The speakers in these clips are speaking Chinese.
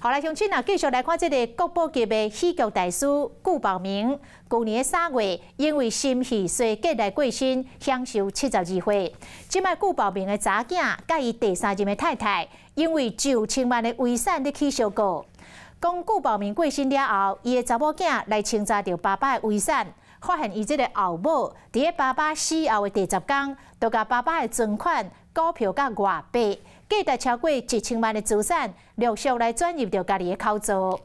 后来乡亲啊，继续来看这个国宝级的戏剧大师顾宝明，去年3月因为心系衰竭来过身，享受72岁。即摆顾宝明的查囝甲伊第3任的太太，因为9千万的遗产咧起诉告。讲顾宝明过身了后，伊的查某囝来清查着爸爸的遗产，发现伊这个后母伫咧爸爸死后的第10天，就甲爸爸的存款、股票甲外币。 价值超过1千万的资产，陆续来转入到家己的口座。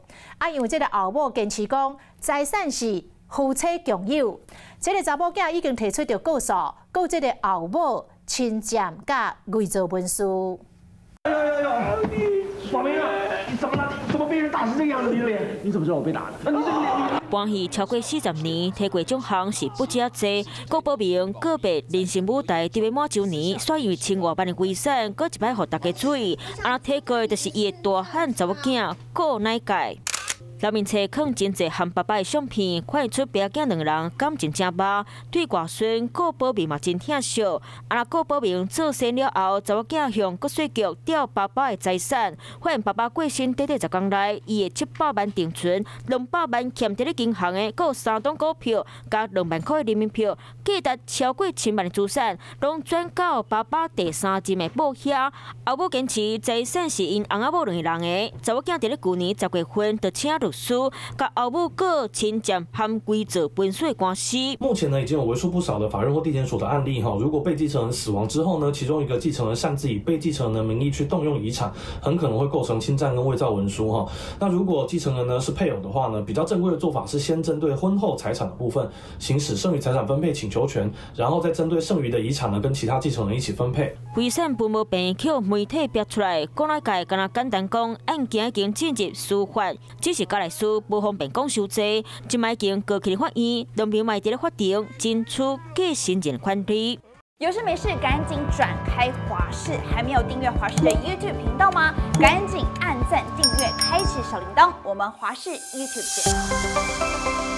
因为这个后母坚持讲，财产是夫妻共有。这个查某囝已经提出着告诉，告这个后母侵占甲伪造文书。宝明啊，你怎么了？怎么被人打成这个样子？你的脸，你怎么知道我被打的？你这个脸。 关系超过40年，提过奖项是不止济。郭宝明告别人生舞台，伫要满周年，却因为千外万的遗产，搁一摆互大家注意。提过的就是伊的大汉查某囝顾乃介。 老面册放真侪和爸爸的相片，看得出爸囝2人感情真密。对外孙顾宝明嘛真疼惜。顾宝明做生了后，查某囝向国税局调爸爸的财产，发现爸爸过身短10天内，伊的700万定存、200万欠伫咧银行的，佮有3档股票，加2万块的人民票，价值超过1千万的资产，拢转到爸爸第3任的某遐。后母坚持财产是因翁仔某2个人的，查某囝伫咧去年10月份就请律师，甲后母个侵占和伪造文书的关系。目前呢，已经有为数不少的法院或地检署的案例哈。如果被继承人死亡之后呢，其中一个继承人擅自以被继承人的名义去动用遗产，很可能会构成侵占跟伪造文书哈。那如果继承人呢是配偶的话呢，比较正规的做法是先针对婚后财产的部分行使剩余财产分配请求权，然后再针对剩余的遗产呢跟其他继承人一起分配。遗产分无变，去媒体逼出来，讲来介敢若简单讲，案件已经进入司法，只是家内事无方便讲伤济。即摆已经告去法院，两边卖伫咧法庭争取继承人权利。有事没事赶紧转开华视，还没有订阅华视的 YouTube 频道吗？赶紧按赞、订阅、开启小铃铛，我们华视 YouTube 见。